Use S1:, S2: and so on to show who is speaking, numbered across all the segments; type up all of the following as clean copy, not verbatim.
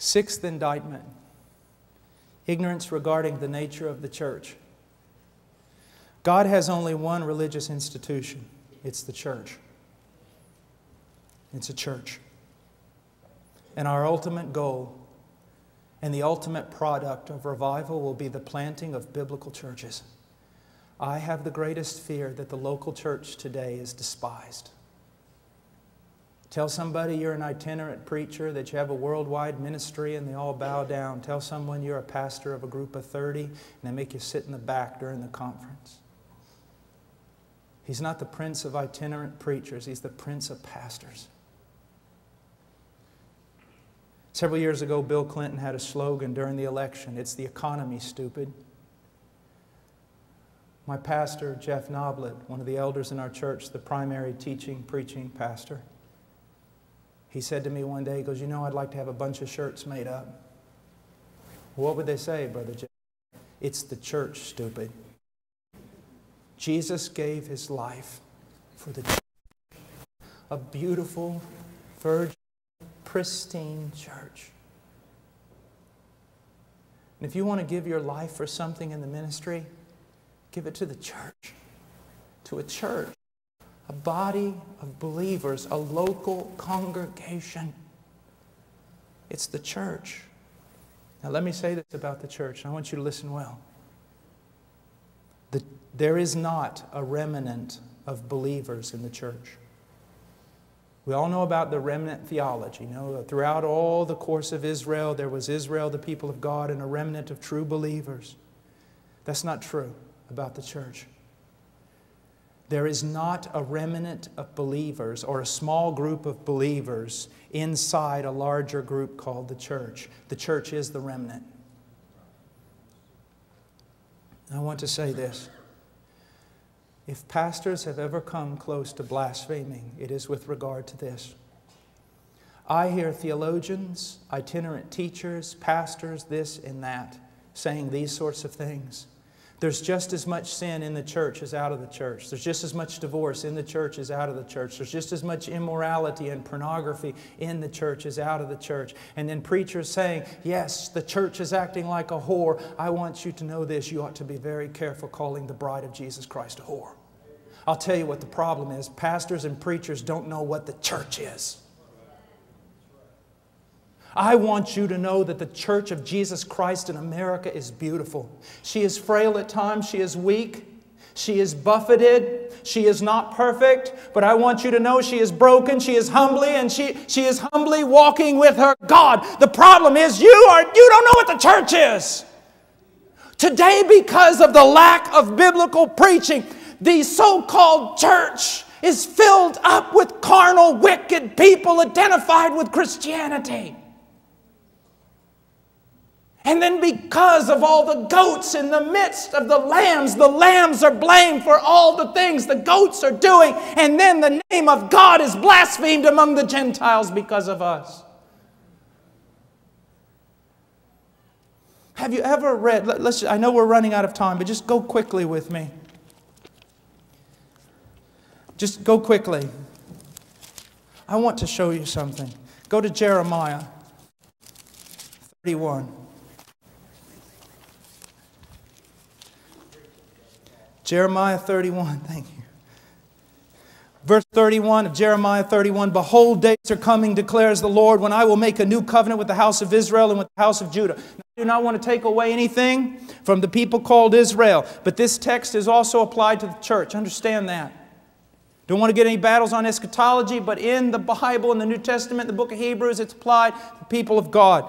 S1: Sixth indictment, ignorance regarding the nature of the church. God has only one religious institution. It's the church. It's a church. And our ultimate goal and the ultimate product of revival will be the planting of biblical churches. I have the greatest fear that the local church today is despised. Tell somebody you're an itinerant preacher, that you have a worldwide ministry, and they all bow down. Tell someone you're a pastor of a group of 30, and they make you sit in the back during the conference. He's not the prince of itinerant preachers. He's the prince of pastors. Several years ago, Bill Clinton had a slogan during the election. It's the economy, stupid. My pastor, Jeff Noblet, one of the elders in our church, the primary teaching, preaching pastor, he said to me one day, he goes, "You know, I'd like to have a bunch of shirts made up." What would they say, Brother Jeff? It's the church, stupid. Jesus gave His life for the church. A beautiful, virgin, pristine church. And if you want to give your life for something in the ministry, give it to the church. To a church. A body of believers. A local congregation. It's the church. Now let me say this about the church. I want you to listen well. There is not a remnant of believers in the church. We all know about the remnant theology. You know, throughout all the course of Israel, there was Israel, the people of God, and a remnant of true believers. That's not true about the church. There is not a remnant of believers or a small group of believers inside a larger group called the church. The church is the remnant. I want to say this. If pastors have ever come close to blaspheming, it is with regard to this. I hear theologians, itinerant teachers, pastors, this and that, saying these sorts of things. There's just as much sin in the church as out of the church. There's just as much divorce in the church as out of the church. There's just as much immorality and pornography in the church as out of the church. And then preachers saying, yes, the church is acting like a whore. I want you to know this. You ought to be very careful calling the bride of Jesus Christ a whore. I'll tell you what the problem is. Pastors and preachers don't know what the church is. I want you to know that the Church of Jesus Christ in America is beautiful. She is frail at times. She is weak. She is buffeted. She is not perfect. But I want you to know she is broken. She is humbly, and she is humbly walking with her God. The problem is you don't know what the church is. Today, because of the lack of biblical preaching, the so-called church is filled up with carnal, wicked people identified with Christianity. And then because of all the goats in the midst of the lambs are blamed for all the things the goats are doing. And then the name of God is blasphemed among the Gentiles because of us. Have you ever read, I know we're running out of time, but just go quickly with me. Just go quickly. I want to show you something. Go to Jeremiah 31. Jeremiah 31, thank you. Verse 31 of Jeremiah 31, "Behold, days are coming, declares the Lord, when I will make a new covenant with the house of Israel and with the house of Judah." Now, I do not want to take away anything from the people called Israel, but this text is also applied to the church. Understand that. Don't want to get any battles on eschatology, but in the Bible, in the New Testament, the book of Hebrews, it's applied to the people of God.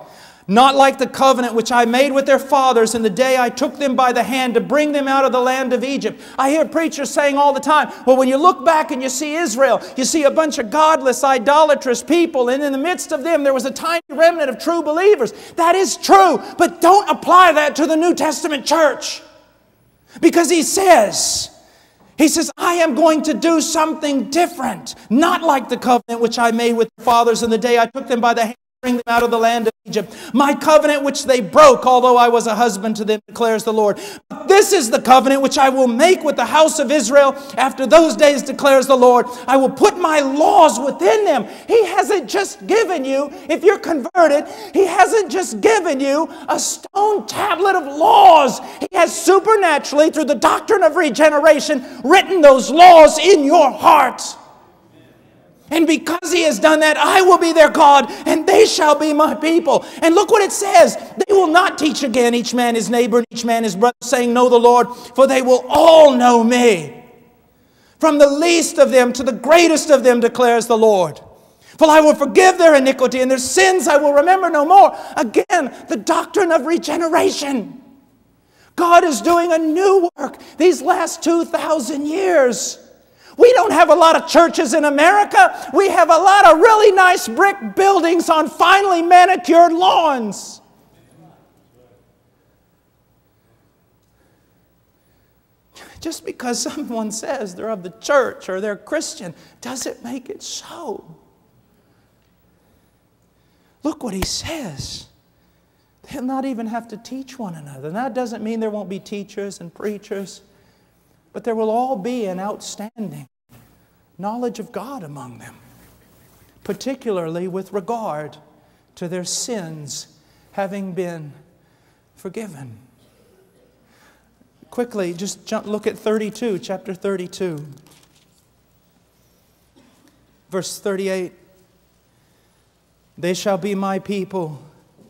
S1: "Not like the covenant which I made with their fathers in the day I took them by the hand to bring them out of the land of Egypt." I hear preachers saying all the time, well, when you look back and you see Israel, you see a bunch of godless, idolatrous people, and in the midst of them there was a tiny remnant of true believers. That is true, but don't apply that to the New Testament church. Because He says, I am going to do something different. Not like the covenant which I made with the fathers in the day I took them by the hand bring them out of the land of Egypt. My covenant which they broke, although I was a husband to them, declares the Lord. But this is the covenant which I will make with the house of Israel after those days, declares the Lord. I will put my laws within them. He hasn't just given you, if you're converted, He hasn't just given you a stone tablet of laws. He has supernaturally, through the doctrine of regeneration, written those laws in your heart. And because He has done that, I will be their God, and they shall be my people. And look what it says. They will not teach again each man his neighbor and each man his brother, saying, know the Lord, for they will all know me. From the least of them to the greatest of them, declares the Lord. For I will forgive their iniquity, and their sins I will remember no more. Again, the doctrine of regeneration. God is doing a new work these last 2,000 years. We don't have a lot of churches in America. We have a lot of really nice brick buildings on finely manicured lawns. Just because someone says they're of the church or they're Christian doesn't make it so. Look what He says. They'll not even have to teach one another. And that doesn't mean there won't be teachers and preachers. But there will all be an outstanding knowledge of God among them, particularly with regard to their sins having been forgiven. Quickly, just look at 32, chapter 32, verse 38. They shall be my people,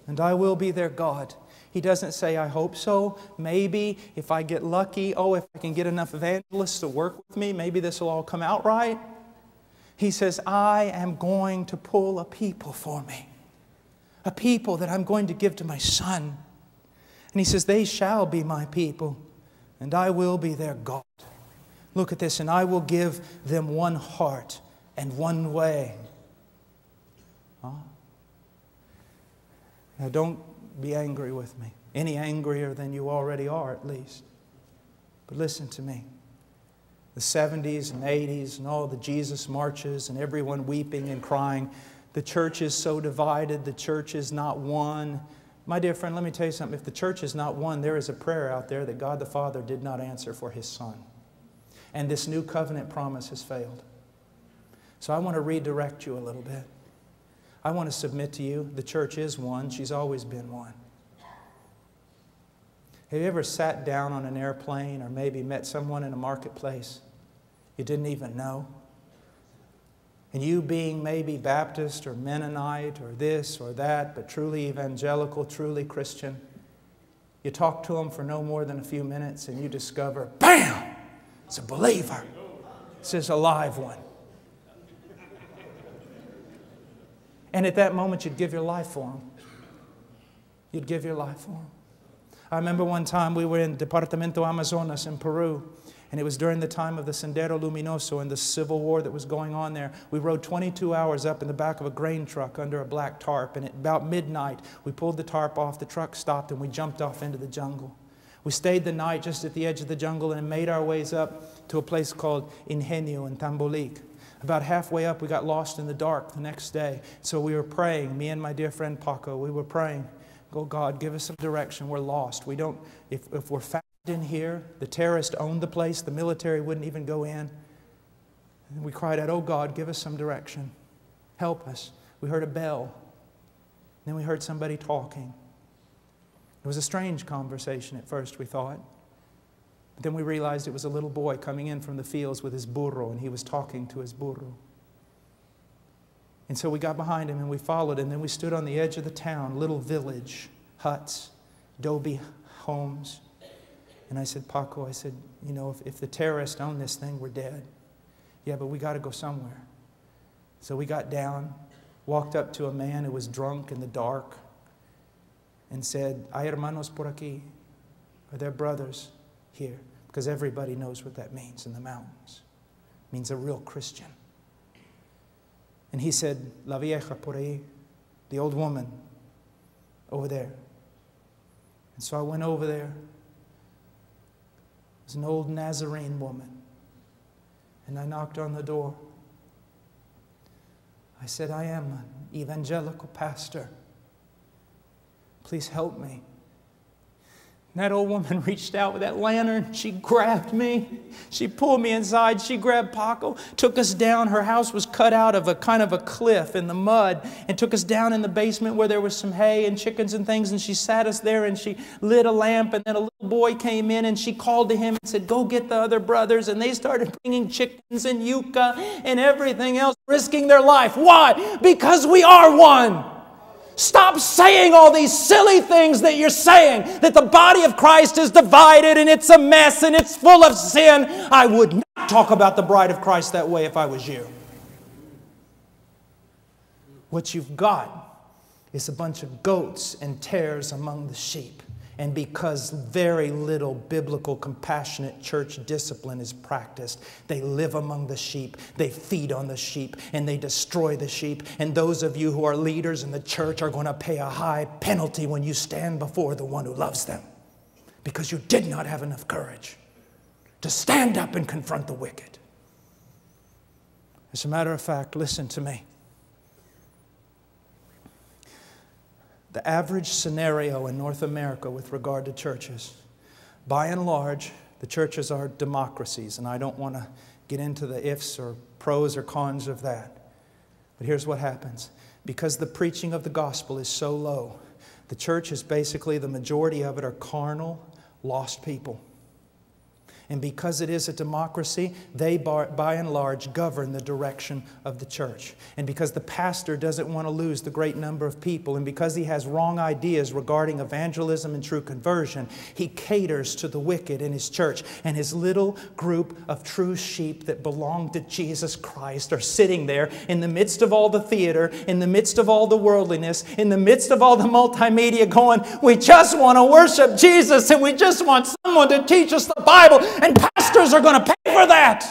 S1: and I will be their God. He doesn't say, I hope so, maybe, if I get lucky, if I can get enough evangelists to work with me, maybe this will all come out right. He says, I am going to pull a people for me. A people that I'm going to give to my Son. And He says, they shall be my people, and I will be their God. Look at this, and I will give them one heart and one way. Now don't be angry with me. Any angrier than you already are, at least. But listen to me. The 70s and 80s and all the Jesus marches and everyone weeping and crying. The church is so divided. The church is not one. My dear friend, let me tell you something. If the church is not one, there is a prayer out there that God the Father did not answer for His Son. And this new covenant promise has failed. So I want to redirect you a little bit. I want to submit to you, the church is one. She's always been one. Have you ever sat down on an airplane or maybe met someone in a marketplace you didn't even know? And you being maybe Baptist or Mennonite or this or that, but truly evangelical, truly Christian, you talk to them for no more than a few minutes and you discover, bam! It's a believer. This is a live one. And at that moment, you'd give your life for them. You'd give your life for them. I remember one time we were in Departamento Amazonas in Peru, and it was during the time of the Sendero Luminoso and the civil war that was going on there. We rode 22 hours up in the back of a grain truck under a black tarp, and at about midnight, we pulled the tarp off, the truck stopped, and we jumped off into the jungle. We stayed the night just at the edge of the jungle and made our ways up to a place called Ingenio in Tambolic. About halfway up, we got lost in the dark the next day. So we were praying, me and my dear friend Paco, we were praying, oh God, give us some direction. We're lost. We don't, if we're found in here, the terrorists owned the place, the military wouldn't even go in. And we cried out, oh God, give us some direction. Help us. We heard a bell. Then we heard somebody talking. It was a strange conversation at first, we thought. But then we realized it was a little boy coming in from the fields with his burro, and he was talking to his burro. And so we got behind him and we followed, and then we stood on the edge of the town, little village, huts, adobe homes. And I said, Paco, I said, you know, if the terrorists own this thing, we're dead. Yeah, but we got to go somewhere. So we got down, walked up to a man who was drunk in the dark, and said, hay hermanos por aquí. Are there brothers here? Because everybody knows what that means in the mountains. It means a real Christian. And he said, la vieja por ahí, the old woman over there. And so I went over there. It was an old Nazarene woman. And I knocked on the door. I said, I am an evangelical pastor. Please help me. And that old woman reached out with that lantern. She grabbed me. She pulled me inside. She grabbed Paco, took us down. Her house was cut out of a kind of a cliff in the mud, and took us down in the basement where there was some hay and chickens and things. And she sat us there and she lit a lamp. And then a little boy came in and she called to him and said, go get the other brothers. And they started bringing chickens and yucca and everything else, risking their life. Why? Because we are one. Stop saying all these silly things that you're saying, that the body of Christ is divided and it's a mess and it's full of sin. I would not talk about the bride of Christ that way if I was you. What you've got is a bunch of goats and tares among the sheep. And because very little biblical, compassionate church discipline is practiced, they live among the sheep, they feed on the sheep, and they destroy the sheep. And those of you who are leaders in the church are going to pay a high penalty when you stand before the one who loves them, because you did not have enough courage to stand up and confront the wicked. As a matter of fact, listen to me. The average scenario in North America with regard to churches, by and large, the churches are democracies, and I don't want to get into the ifs or pros or cons of that. But here's what happens. Because the preaching of the gospel is so low, the church is basically, the majority of it are carnal, lost people. And because it is a democracy, they by and large govern the direction of the church. And because the pastor doesn't want to lose the great number of people, and because he has wrong ideas regarding evangelism and true conversion, he caters to the wicked in his church. And his little group of true sheep that belong to Jesus Christ are sitting there in the midst of all the theater, in the midst of all the worldliness, in the midst of all the multimedia going, we just want to worship Jesus and we just want someone to teach us the Bible. And pastors are going to pay for that.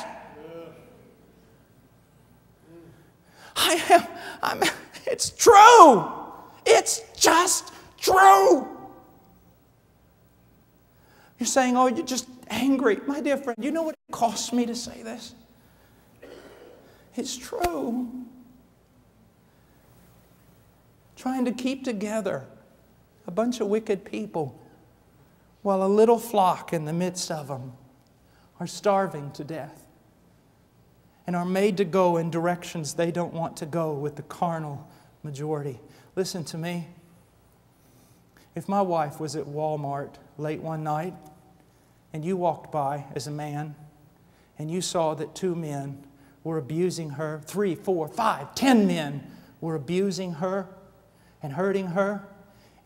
S1: It's true. It's just true. You're saying, oh, you're just angry. My dear friend, you know what it costs me to say this? It's true. Trying to keep together a bunch of wicked people while a little flock in the midst of them are starving to death and are made to go in directions they don't want to go with the carnal majority. Listen to me. If my wife was at Walmart late one night and you walked by as a man and you saw that 2 men were abusing her, 3, 4, 5, 10 men were abusing her and hurting her,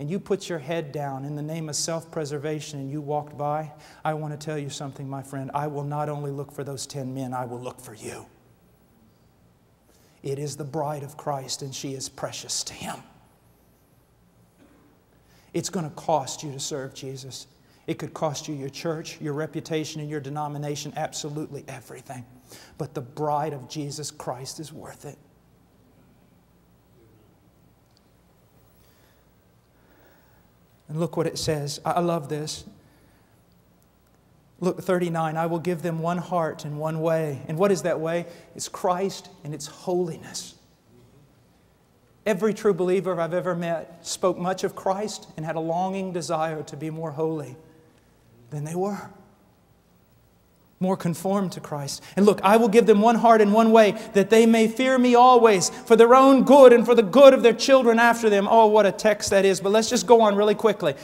S1: and you put your head down in the name of self-preservation and you walked by, I want to tell you something, my friend. I will not only look for those 10 men, I will look for you. It is the bride of Christ and she is precious to Him. It's going to cost you to serve Jesus. It could cost you your church, your reputation, and your denomination, absolutely everything. But the bride of Jesus Christ is worth it. And look what it says. I love this. Look, 39, I will give them one heart and one way. And what is that way? It's Christ and it's holiness. Every true believer I've ever met spoke much of Christ and had a longing desire to be more holy than they were. More conformed to Christ. And look, I will give them one heart and one way, that they may fear me always, for their own good and for the good of their children after them. Oh, what a text that is. But let's just go on really quickly.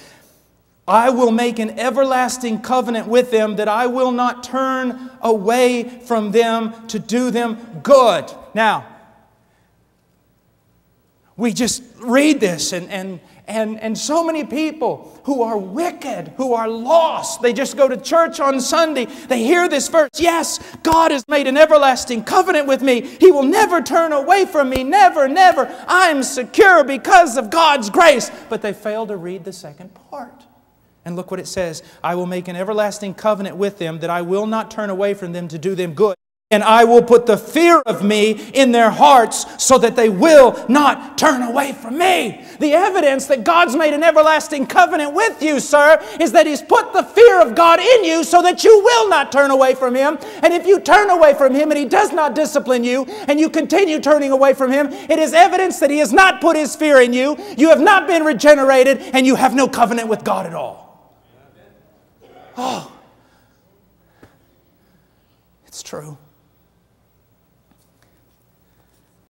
S1: I will make an everlasting covenant with them, that I will not turn away from them to do them good. Now, we just read this and so many people who are wicked, who are lost, they just go to church on Sunday. They hear this verse. Yes, God has made an everlasting covenant with me. He will never turn away from me. Never, never. I'm secure because of God's grace. But they fail to read the second part. And look what it says. I will make an everlasting covenant with them, that I will not turn away from them to do them good. And I will put the fear of me in their hearts so that they will not turn away from me. The evidence that God's made an everlasting covenant with you, sir, is that He's put the fear of God in you so that you will not turn away from Him. And if you turn away from Him and He does not discipline you and you continue turning away from Him, it is evidence that He has not put His fear in you. You have not been regenerated and you have no covenant with God at all. Oh, it's true.